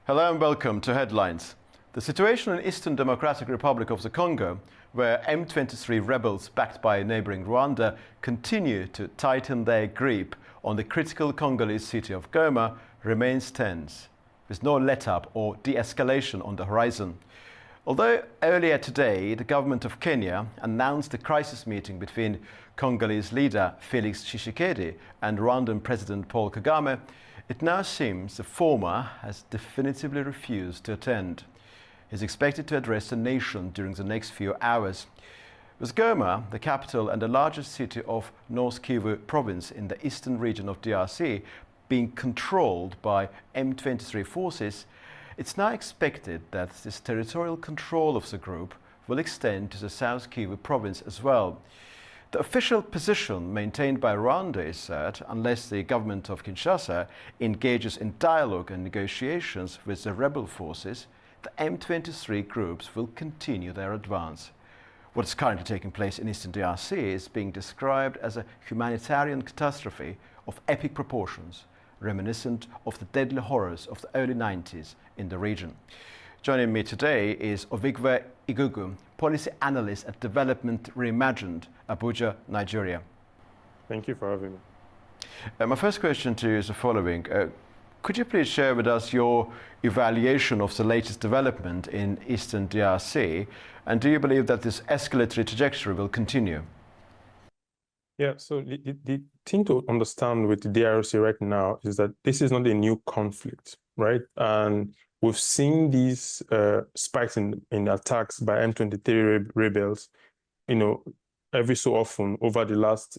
Hello and welcome to Headlines. The situation in Eastern Democratic Republic of the Congo, where M23 rebels backed by neighboring Rwanda continue to tighten their grip on the critical Congolese city of Goma, remains tense, with no let-up or de-escalation on the horizon. Although earlier today the government of Kenya announced a crisis meeting between Congolese leader Felix Tshisekedi and Rwandan President Paul Kagame, it now seems the former has definitively refused to attend. He is expected to address the nation during the next few hours. With Goma, the capital and the largest city of North Kivu province in the eastern region of DRC, being controlled by M23 forces, it's now expected that this territorial control of the group will extend to the South Kivu province as well. The official position maintained by Rwanda is that unless the government of Kinshasa engages in dialogue and negotiations with the rebel forces, the M23 groups will continue their advance. What is currently taking place in eastern DRC is being described as a humanitarian catastrophe of epic proportions, reminiscent of the deadly horrors of the early 90s in the region. Joining me today is Ovigwe Igugu, policy analyst at Development Reimagined, Abuja, Nigeria. Thank you for having me. My first question to you is the following. Could you please share with us your evaluation of the latest development in eastern DRC, and do you believe that this escalatory trajectory will continue? Yeah, so the thing to understand with the DRC right now is that this is not a new conflict, right? And we've seen these spikes in attacks by M23 rebels, every so often over the last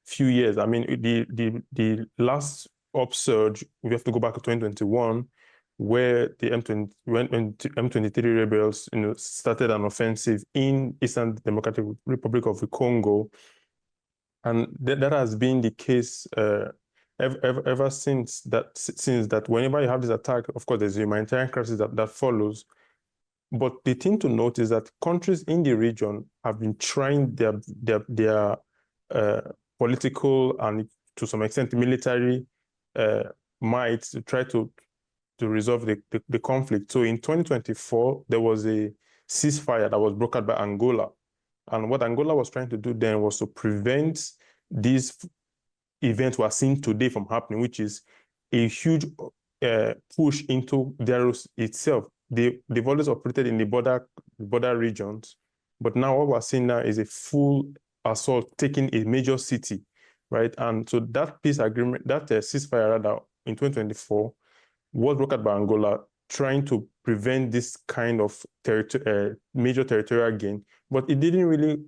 few years. I mean, the last upsurge, we have to go back to 2021, where the M23 rebels, started an offensive in Eastern Democratic Republic of the Congo. And that has been the case ever since that whenever you have this attack, of course, there's a humanitarian crisis that follows. But the thing to note is that countries in the region have been trying their political and, to some extent, military might to try to resolve the conflict. So in 2024, there was a ceasefire that was brokered by Angola. And what Angola was trying to do then was to prevent these events we are seeing today from happening, which is a huge push into DRC itself. They've always operated in the border regions, but now what we're seeing now is a full assault taking a major city, right? And so that peace agreement, that ceasefire rather, in 2024 was brokered by Angola, trying to prevent this kind of major territorial gain. But it didn't really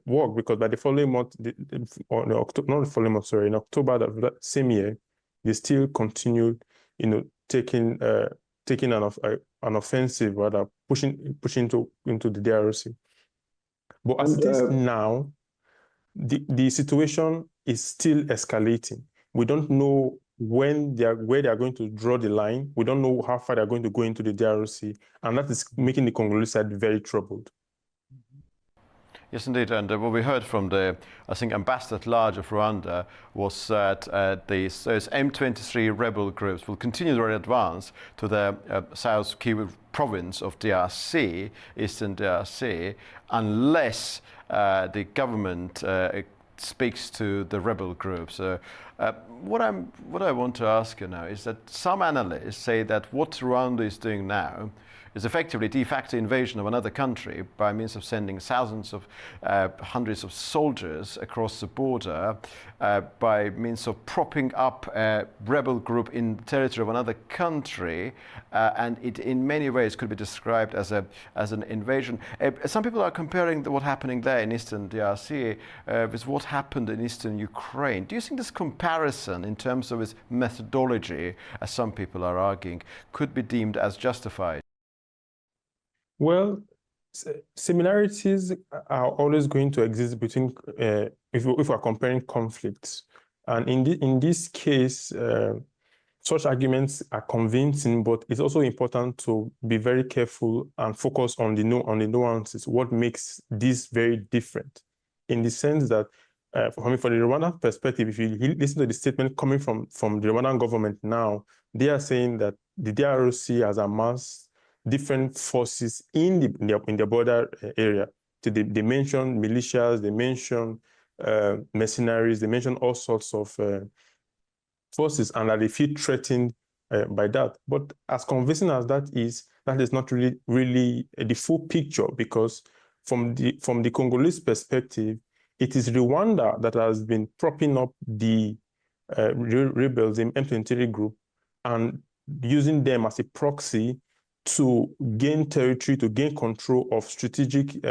work, because by the following month, in October that same year, they still continued, taking an offensive, rather pushing into the DRC. But as it is now, the situation is still escalating. We don't know where they are going to draw the line. We don't know how far they're going to go into the DRC, and that is making the Congolese side very troubled. Yes, indeed. And what we heard from the, I think, ambassador at large of Rwanda was that those M23 rebel groups will continue their advance to the South Kivu province of DRC, Eastern DRC, unless the government speaks to the rebel groups. What I want to ask you now is that some analysts say that what Rwanda is doing now is effectively de facto invasion of another country by means of sending thousands of hundreds of soldiers across the border, by means of propping up a rebel group in the territory of another country, and it in many ways could be described as an invasion. Some people are comparing what's happening there in eastern DRC with what happened in eastern Ukraine. Do you think this comparison in terms of its methodology, as some people are arguing, could be deemed as justified? Well, similarities are always going to exist between, if we're comparing conflicts. And in this case, such arguments are convincing, but it's also important to be very careful and focus on the nuances, what makes this very different, in the sense that for the Rwandan perspective, if you listen to the statement coming from the Rwandan government now, they are saying that the DRC has amassed different forces in the border area. So they mention militias, they mention mercenaries, they mention all sorts of forces, and that they feel threatened by that. But as convincing as that is not really the full picture, because from the Congolese perspective, it is Rwanda that has been propping up the rebels in M23 group and using them as a proxy to gain territory, to gain control of strategic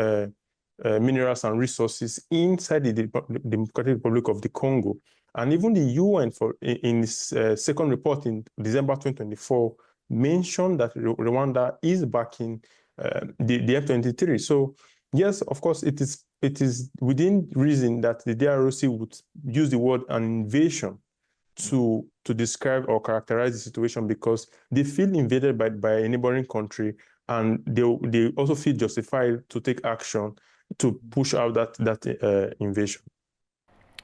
minerals and resources inside the Democratic Republic of the Congo. And even the UN, in its second report in December 2024, mentioned that Rwanda is backing the M23. So yes, of course, it is within reason that the DRC would use the word an invasion to describe or characterize the situation, because they feel invaded by a neighboring country, and they also feel justified to take action to push out that invasion.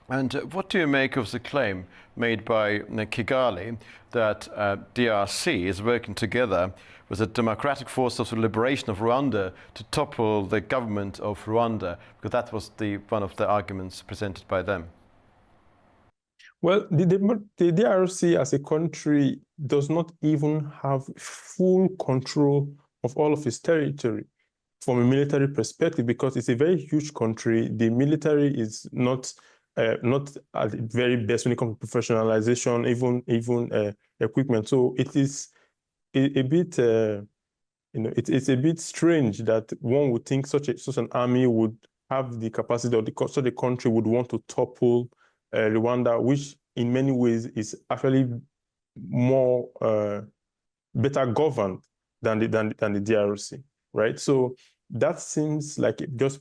And what do you make of the claim made by Kigali that DRC is working together with the Democratic Forces of the Liberation of Rwanda to topple the government of Rwanda? Because that was one of the arguments presented by them. Well, the DRC as a country does not even have full control of all of its territory from a military perspective, because it's a very huge country. The military is not at the very best when it comes to professionalization, even equipment. So it is a bit, it's a bit strange that one would think such an army would have the capacity, or such a country would want to topple Rwanda, which in many ways is actually more better governed than the DRC, right? So that seems like just a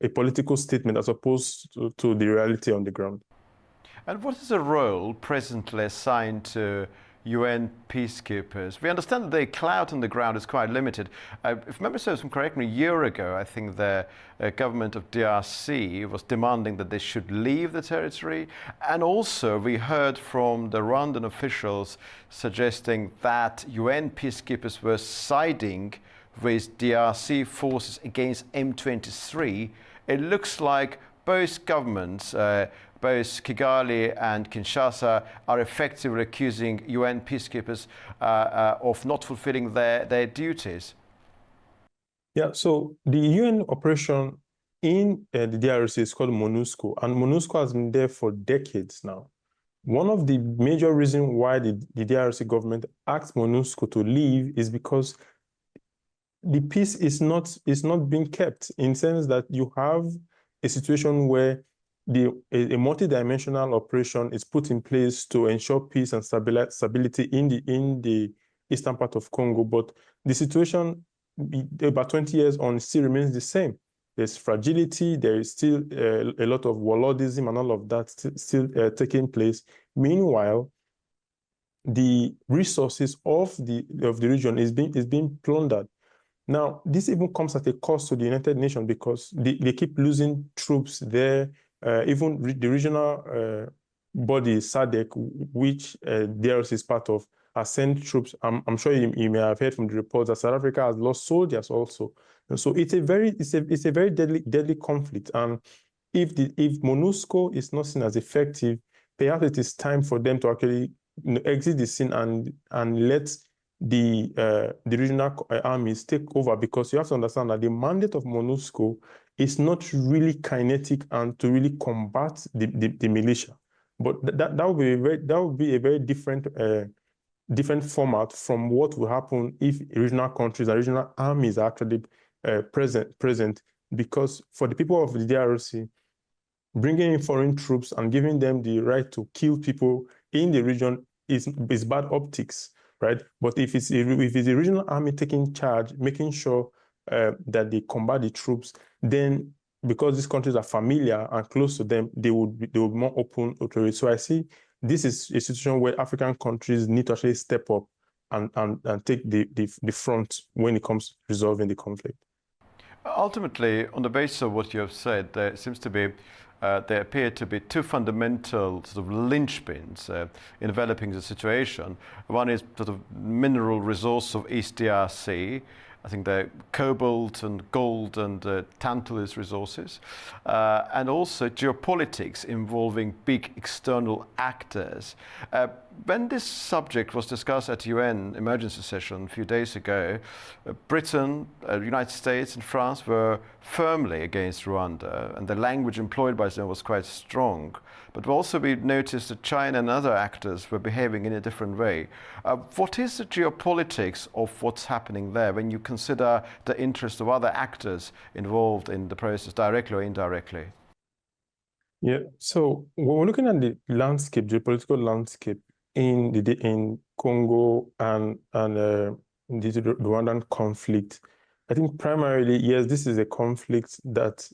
political statement as opposed to the reality on the ground. And what is the role presently assigned to UN peacekeepers? We understand that their clout on the ground is quite limited. If memory serves me correctly, a year ago, I think the government of DRC was demanding that they should leave the territory. And also we heard from the Rwandan officials suggesting that UN peacekeepers were siding with DRC forces against M23. It looks like both governments, both Kigali and Kinshasa, are effectively accusing UN peacekeepers of not fulfilling their duties. Yeah, so the UN operation in the DRC is called MONUSCO, and MONUSCO has been there for decades now. One of the major reasons why the DRC government asked MONUSCO to leave is because the peace is not being kept, in the sense that you have a situation where a multidimensional operation is put in place to ensure peace and stability in the eastern part of Congo, but the situation about 20 years on still remains the same. There's fragility, there is still a lot of warlordism and all of that still taking place. Meanwhile, the resources of the region is being plundered. Now, this even comes at a cost to the United Nations, because they keep losing troops there. Even the regional body, SADC, which DRC is part of, has sent troops. I'm sure you may have heard from the reports that South Africa has lost soldiers also. And so it's a very deadly conflict. And if MONUSCO is not seen as effective, perhaps it is time for them to actually exit the scene and let the regional armies take over, because you have to understand that the mandate of MONUSCO is not really kinetic and to really combat the militia. But that would be a very different format from what will happen if regional countries and regional armies are actually present, because for the people of the DRC, bringing in foreign troops and giving them the right to kill people in the region is bad optics, right? But if it's a regional army taking charge, making sure that they combat the troops, then because these countries are familiar and close to them, they would be more open to it. So I see this is a situation where African countries need to actually step up and take the front when it comes to resolving the conflict. Ultimately, on the basis of what you have said, there seems to be, there appear to be two fundamental sort of linchpins in developing the situation. One is sort of mineral resource of East DRC. I think the cobalt and gold and tantalus resources, and also geopolitics involving big external actors. When this subject was discussed at UN emergency session a few days ago, Britain, United States and France were firmly against Rwanda, and the language employed by them was quite strong. But also we noticed that China and other actors were behaving in a different way. What is the geopolitics of what's happening there when you consider the interest of other actors involved in the process, directly or indirectly? Yeah, so when we're looking at the landscape, geopolitical landscape in Congo and the Rwandan conflict, I think primarily, yes, this is a conflict that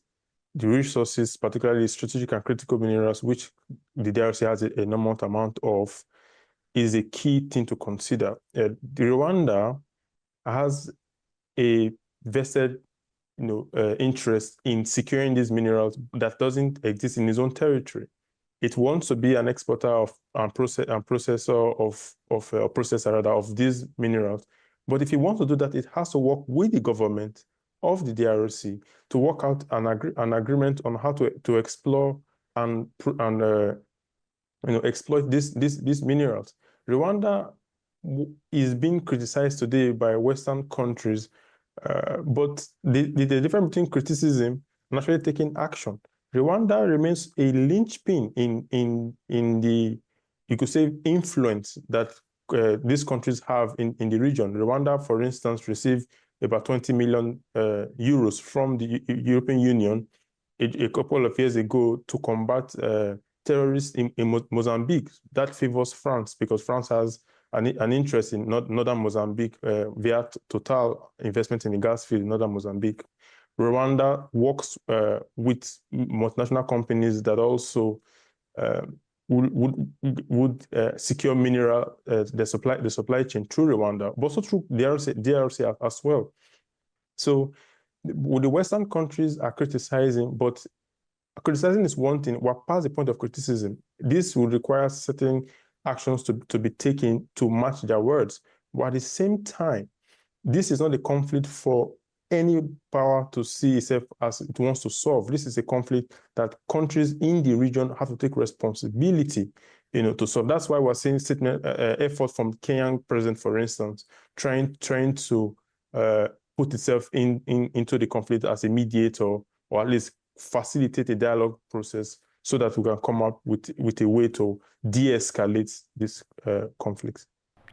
the resources, particularly strategic and critical minerals, which the DRC has an enormous amount of, is a key thing to consider. The Rwanda has a vested interest in securing these minerals that doesn't exist in its own territory. It wants to be an exporter and processor of these minerals. But if it wants to do that, it has to work with the government of the DRC to work out an agreement on how to explore and exploit these minerals. Rwanda is being criticized today by Western countries, but the difference between criticism and actually taking action. Rwanda remains a linchpin in the, you could say, influence that these countries have in the region. Rwanda, for instance, received about 20 million euros from the European Union a couple of years ago to combat terrorists in Mozambique. That favors France because France has an interest in northern Mozambique via Total investment in the gas field in northern Mozambique. Rwanda works with multinational companies that also would secure mineral the supply chain through Rwanda, but also through DRC as well. So the Western countries are criticizing, but criticizing is one thing. We're past the point of criticism. This will require certain actions to be taken to match their words. But at the same time, this is not a conflict for any power to see itself as it wants to solve. This is a conflict that countries in the region have to take responsibility, to solve. That's why we're seeing effort from Kenyan president, for instance, trying to put itself into the conflict as a mediator, or at least facilitate a dialogue process so that we can come up with a way to de-escalate this conflict.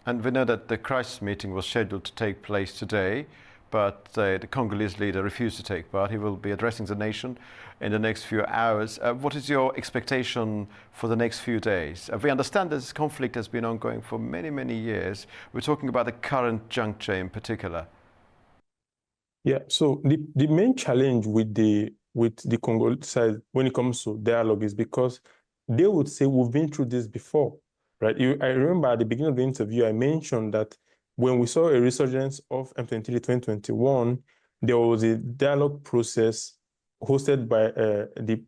And we know that the crisis meeting was scheduled to take place today, but the Congolese leader refused to take part. He will be addressing the nation in the next few hours. What is your expectation for the next few days? We understand this conflict has been ongoing for many, many years. We're talking about the current juncture in particular. Yeah, so the main challenge with the Congo side when it comes to dialogue is because they would say, we've been through this before, right? I remember at the beginning of the interview, I mentioned that when we saw a resurgence of M23 2021, there was a dialogue process hosted by the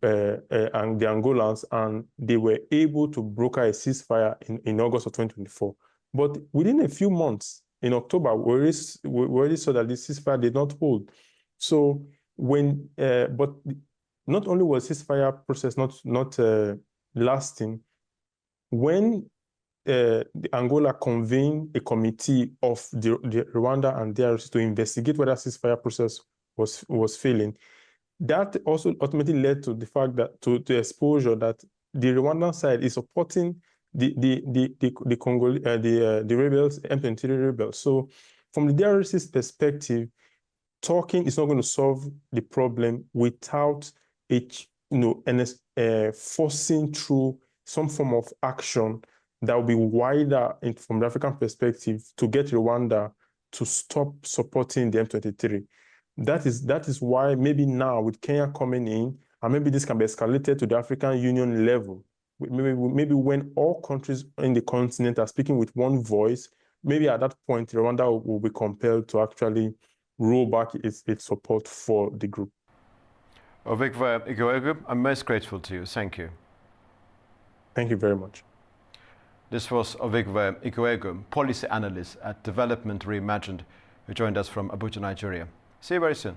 Angolans, and they were able to broker a ceasefire in August of 2024. But within a few months, in October, we already saw that the ceasefire did not hold. So but not only was ceasefire process not lasting, when the Angola convened a committee of the Rwanda and DRC to investigate whether ceasefire process was failing, that also ultimately led to the fact that to exposure that the Rwandan side is supporting the rebels, M23 rebels. So from the DRC's perspective, talking is not going to solve the problem without forcing through some form of action that will be wider from the African perspective to get Rwanda to stop supporting the M23. That is why maybe now with Kenya coming in, and maybe this can be escalated to the African Union level. Maybe when all countries in the continent are speaking with one voice, maybe at that point Rwanda will be compelled to actually roll back its support for the group. Ovigwe Igweegu, I'm most grateful to you. Thank you. Thank you very much. This was Ovigwe Igweegu, policy analyst at Development Reimagined, who joined us from Abuja, Nigeria. See you very soon.